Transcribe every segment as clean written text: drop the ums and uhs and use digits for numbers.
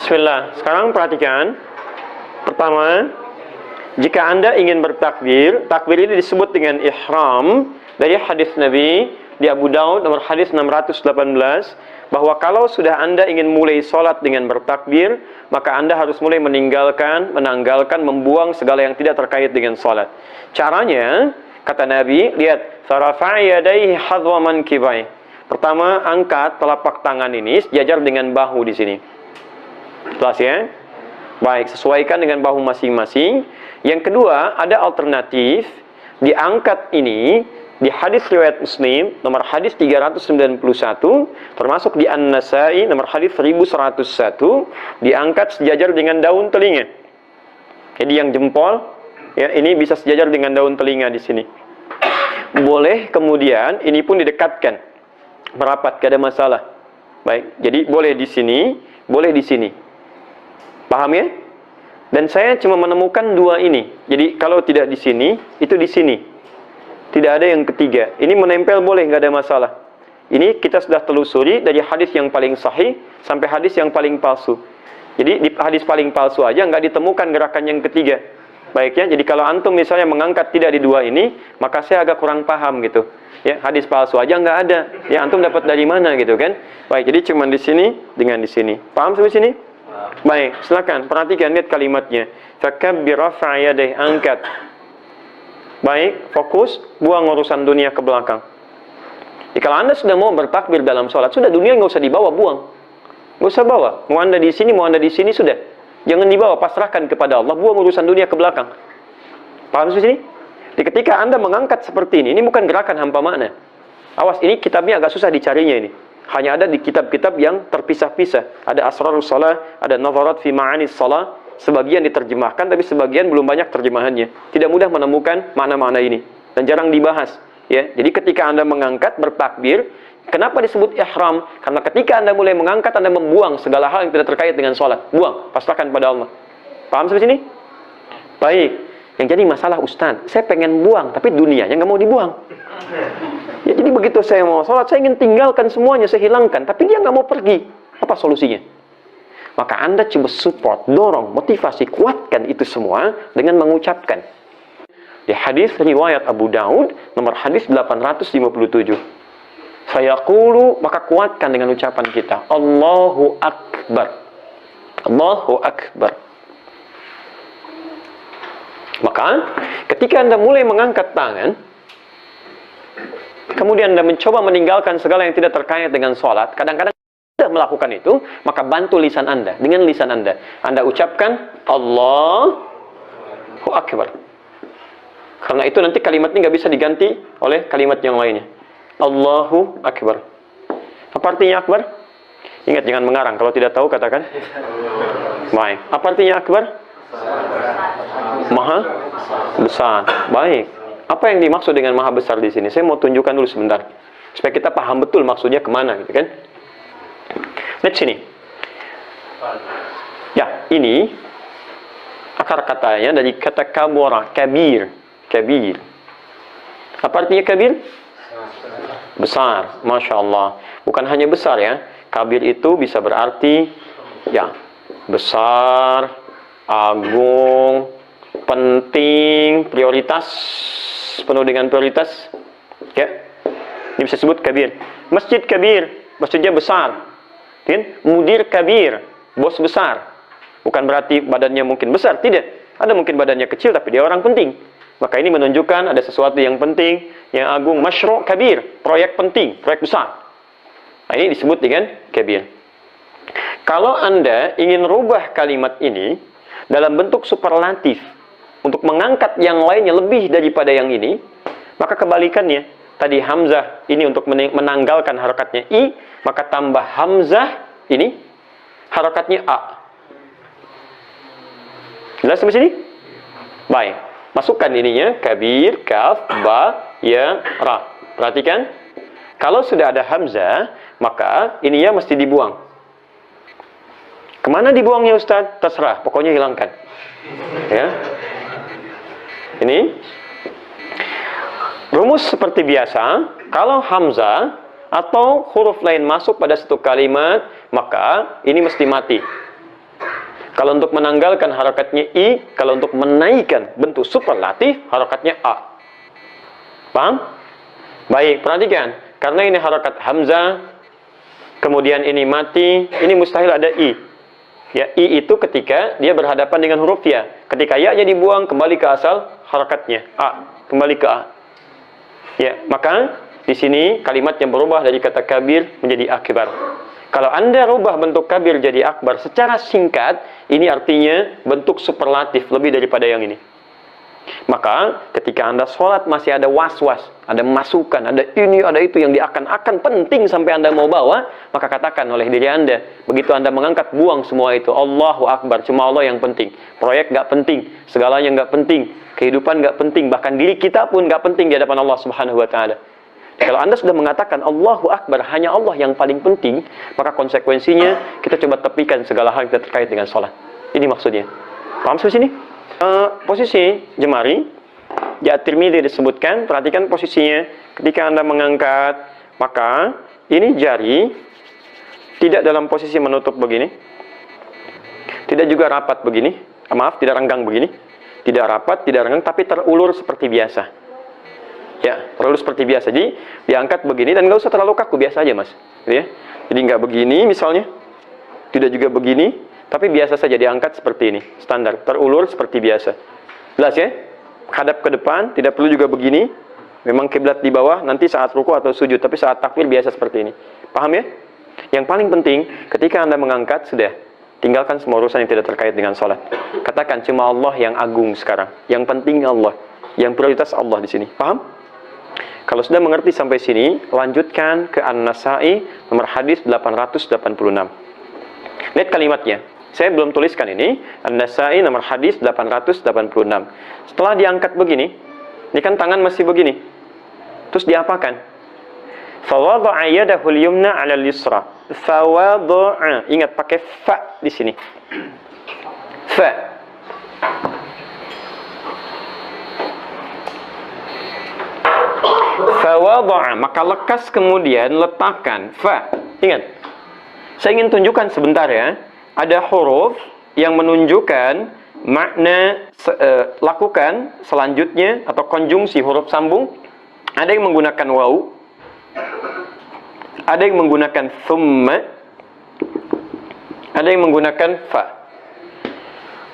Bismillah. Sekarang perhatikan. Pertama, jika Anda ingin bertakbir, takbir ini disebut dengan ihram dari hadis Nabi di Abu Daud nomor hadis 618, bahwa kalau sudah Anda ingin mulai sholat dengan bertakbir, maka Anda harus mulai menanggalkan, membuang segala yang tidak terkait dengan sholat. Caranya, kata Nabi, lihat, farafa'a yadayhi hadwa mankibai. Pertama, angkat telapak tangan ini sejajar dengan bahu di sini. Jelas ya? Baik, sesuaikan dengan bahu masing-masing. Yang kedua, ada alternatif. Diangkat ini di hadis riwayat Muslim nomor hadis 391, termasuk di An-Nasai nomor hadis 1101, diangkat sejajar dengan daun telinga. Jadi yang jempol ya, ini bisa sejajar dengan daun telinga di sini. Boleh kemudian ini pun didekatkan, merapat, gak ada masalah. Baik, jadi boleh di sini, boleh di sini. Paham ya? Dan saya cuma menemukan dua ini. Jadi kalau tidak di sini, itu di sini. Tidak ada yang ketiga. Ini menempel boleh, nggak ada masalah. Ini kita sudah telusuri dari hadis yang paling sahih sampai hadis yang paling palsu. Jadi di hadis paling palsu aja nggak ditemukan gerakan yang ketiga. Baik ya. Jadi kalau antum misalnya mengangkat tidak di dua ini, maka saya agak kurang paham gitu. Ya, hadis palsu aja nggak ada. Ya, antum dapat dari mana gitu kan? Baik, jadi cuma di sini dengan di sini. Paham sampai sini? Baik, silakan perhatikan, lihat kalimatnya. Fakabbir rafa'a yadayhi, angkat. Baik, fokus, buang urusan dunia ke belakang. Jadi kalau Anda sudah mau bertakbir dalam sholat, sudah dunia nggak usah dibawa, buang. Nggak usah bawa. Mau Anda di sini, mau Anda di sini, sudah. Jangan dibawa, pasrahkan kepada Allah, buang urusan dunia ke belakang. Paham sampai sini? Jadi ketika Anda mengangkat seperti ini bukan gerakan hampa makna. Awas, ini kitabnya agak susah dicarinya ini. Hanya ada di kitab-kitab yang terpisah-pisah. Ada Asrarus Shalah, ada Nazarat fi Ma'anis Shalah. Sebagian diterjemahkan, tapi sebagian belum banyak terjemahannya. Tidak mudah menemukan makna-makna ini. Dan jarang dibahas. Ya, jadi ketika Anda mengangkat, bertakbir, kenapa disebut ihram? Karena ketika Anda mulai mengangkat, Anda membuang segala hal yang tidak terkait dengan sholat. Buang, pasrahkan pada Allah. Paham sampai sini? Baik. Yang jadi masalah, Ustaz, saya pengen buang, tapi dunianya nggak mau dibuang. Ya, jadi begitu saya mau sholat, saya ingin tinggalkan semuanya, saya hilangkan. Tapi dia nggak mau pergi. Apa solusinya? Maka Anda coba support, dorong, motivasi, kuatkan itu semua dengan mengucapkan. Di hadis riwayat Abu Daud, nomor hadis 857. Fayaqulu, maka kuatkan dengan ucapan kita. Allahu Akbar. Allahu Akbar. Maka, ketika Anda mulai mengangkat tangan, kemudian Anda mencoba meninggalkan segala yang tidak terkait dengan sholat, kadang-kadang sudah melakukan itu, maka bantu lisan Anda. Dengan lisan Anda, Anda ucapkan Allahu Akbar. Karena itu nanti kalimat ini nggak bisa diganti oleh kalimat yang lainnya. Allahu Akbar. Apa artinya Akbar? Ingat, jangan mengarang. Kalau tidak tahu, katakan. Baik. Apa artinya Akbar? Maha besar. Baik. Apa yang dimaksud dengan maha besar di sini? Saya mau tunjukkan dulu sebentar, supaya kita paham betul maksudnya kemana, gitu kan? Lihat sini. Ya, ini akar katanya dari kata kabura, kabir, kabir. Apa artinya kabir? Besar. Masya Allah. Bukan hanya besar ya. Kabir itu bisa berarti ya besar, agung, penting, prioritas, penuh dengan prioritas. Ya, ini bisa disebut kabir. Masjid kabir, masjidnya besar. Mudir kabir, bos besar. Bukan berarti badannya mungkin besar, tidak. Ada mungkin badannya kecil, tapi dia orang penting. Maka ini menunjukkan ada sesuatu yang penting, yang agung. Masyru' kabir, proyek penting, proyek besar. Nah, ini disebut dengan kabir. Kalau Anda ingin rubah kalimat ini dalam bentuk superlatif, untuk mengangkat yang lainnya lebih daripada yang ini, maka kebalikannya. Tadi hamzah ini untuk menanggalkan harakatnya i, maka tambah hamzah ini harakatnya a. Jelas sampai sini? Baik. Masukkan ininya, kabir, kaf, ba, ya, ra. Perhatikan. Kalau sudah ada hamzah, maka ininya mesti dibuang. Kemana dibuangnya, Ustaz? Terserah, pokoknya hilangkan. Ya. Ini rumus seperti biasa. Kalau hamzah atau huruf lain masuk pada satu kalimat, maka ini mesti mati. Kalau untuk menanggalkan harakatnya I, kalau untuk menaikkan bentuk superlatif harakatnya A. Paham? Baik, perhatikan. Karena ini harakat hamzah, kemudian ini mati, ini mustahil ada I. Ya, I itu ketika dia berhadapan dengan huruf ya. Ketika ya-nya dibuang, kembali ke asal harakatnya A, kembali ke A. Ya, maka di sini kalimat yang berubah dari kata kabir menjadi akbar. Kalau Anda rubah bentuk kabir jadi akbar secara singkat, ini artinya bentuk superlatif lebih daripada yang ini. Maka ketika Anda sholat masih ada was-was, ada masukan, ada ini, ada itu yang diakan-akan penting sampai Anda mau bawa, maka katakan oleh diri Anda, begitu Anda mengangkat, buang semua itu. Allahu Akbar, cuma Allah yang penting. Proyek nggak penting, segalanya nggak penting, kehidupan nggak penting, bahkan diri kita pun nggak penting di hadapan Allah Subhanahu Wa Taala. Kalau Anda sudah mengatakan Allahu Akbar, hanya Allah yang paling penting, maka konsekuensinya kita coba tepikan segala hal yang terkait dengan sholat. Ini maksudnya. Paham sampai sini? Posisi jemari di At-Tirmidzi disebutkan, perhatikan posisinya ketika Anda mengangkat, maka ini jari tidak dalam posisi menutup begini, tidak juga rapat begini, maaf, tidak renggang begini, tidak rapat, tidak renggang, tapi terulur seperti biasa. Ya, terulur seperti biasa. Jadi diangkat begini dan nggak usah terlalu kaku, biasa aja mas, gitu ya. Jadi nggak begini misalnya, tidak juga begini, tapi biasa saja diangkat seperti ini, standar, terulur seperti biasa. Jelas ya? Hadap ke depan, tidak perlu juga begini. Memang kiblat di bawah, nanti saat ruku atau sujud, tapi saat takbir biasa seperti ini. Paham ya? Yang paling penting, ketika Anda mengangkat, sudah. Tinggalkan semua urusan yang tidak terkait dengan sholat. Katakan, cuma Allah yang agung sekarang. Yang penting Allah. Yang prioritas Allah di sini. Paham? Kalau sudah mengerti sampai sini, lanjutkan ke An-Nasa'i, nomor hadis 886. Lihat kalimatnya. Saya belum tuliskan ini. An-Nasa'i nomor hadis 886. Setelah diangkat begini, ini kan tangan masih begini. Terus diapakan? Fawadha'a yadahu al-yumna 'ala al-yusra. Fawadha'a. Ingat pakai fa di sini. Fa. Fawadha'a, maka lekas kemudian letakkan fa. Ingat. Saya ingin tunjukkan sebentar ya. Ada huruf yang menunjukkan makna lakukan selanjutnya atau konjungsi huruf sambung. Ada yang menggunakan waw, ada yang menggunakan thumma, ada yang menggunakan fa.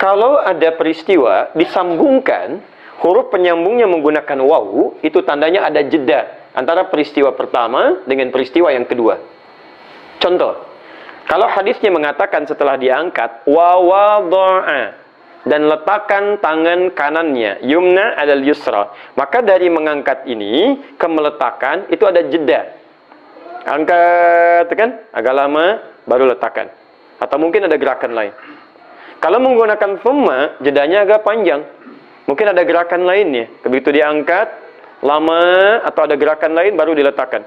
Kalau ada peristiwa disambungkan, huruf penyambungnya menggunakan waw, itu tandanya ada jeda antara peristiwa pertama dengan peristiwa yang kedua. Contoh, kalau hadisnya mengatakan setelah diangkat wa wadha'a dan letakkan tangan kanannya yumna 'alal yusra, maka dari mengangkat ini ke meletakkan itu ada jeda. Angkat kan agak lama baru letakkan. Atau mungkin ada gerakan lain. Kalau menggunakan thumma, jedanya agak panjang. Mungkin ada gerakan lainnya. Begitu diangkat lama atau ada gerakan lain baru diletakkan.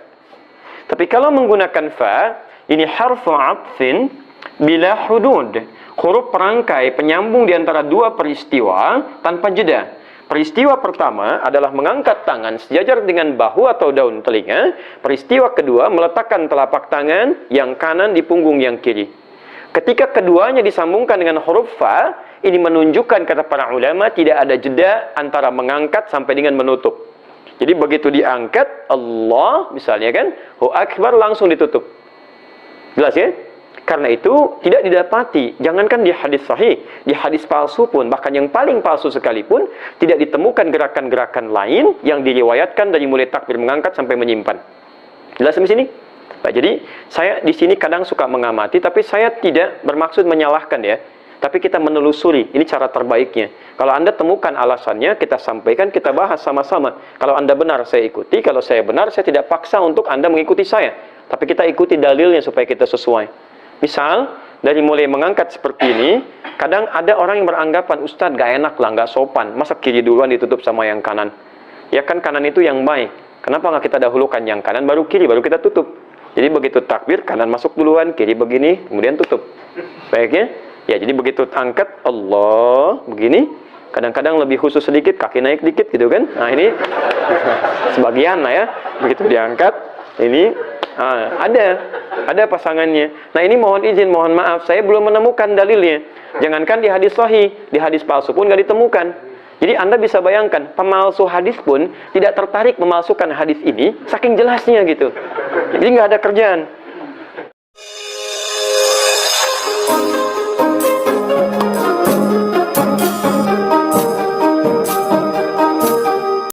Tapi kalau menggunakan fa, ini harfu atfin bila hudud. Huruf perangkai penyambung di antara dua peristiwa tanpa jeda. Peristiwa pertama adalah mengangkat tangan sejajar dengan bahu atau daun telinga. Peristiwa kedua meletakkan telapak tangan yang kanan di punggung yang kiri. Ketika keduanya disambungkan dengan huruf fa, ini menunjukkan kata para ulama tidak ada jeda antara mengangkat sampai dengan menutup. Jadi begitu diangkat Allah misalnya kan, Hu Akbar langsung ditutup. Jelas ya? Karena itu tidak didapati, jangankan di hadis sahih, di hadis palsu pun, bahkan yang paling palsu sekalipun, tidak ditemukan gerakan-gerakan lain yang diriwayatkan dari mulai takbir mengangkat sampai menyimpan. Jelas di sini? Nah, jadi saya di sini kadang suka mengamati, tapi saya tidak bermaksud menyalahkan ya. Tapi kita menelusuri, ini cara terbaiknya. Kalau Anda temukan alasannya, kita sampaikan, kita bahas sama-sama. Kalau Anda benar, saya ikuti. Kalau saya benar, saya tidak paksa untuk Anda mengikuti saya. Tapi kita ikuti dalilnya supaya kita sesuai. Misal, dari mulai mengangkat seperti ini, kadang ada orang yang beranggapan, Ustadz gak enak lah, gak sopan. Masa kiri duluan ditutup sama yang kanan? Ya kan kanan itu yang baik. Kenapa nggak kita dahulukan yang kanan, baru kiri, baru kita tutup? Jadi begitu takbir, kanan masuk duluan, kiri begini, kemudian tutup. Baiknya? Ya, jadi begitu angkat, Allah, begini. Kadang-kadang lebih khusus sedikit, kaki naik dikit gitu kan. Nah ini, sebagian lah ya. Begitu diangkat, ini Ada pasangannya. Nah, ini mohon izin, mohon maaf, saya belum menemukan dalilnya. Jangankan di hadis sahih, di hadis palsu pun nggak ditemukan. Jadi Anda bisa bayangkan, pemalsu hadis pun tidak tertarik memalsukan hadis ini, saking jelasnya gitu. Jadi nggak ada kerjaan.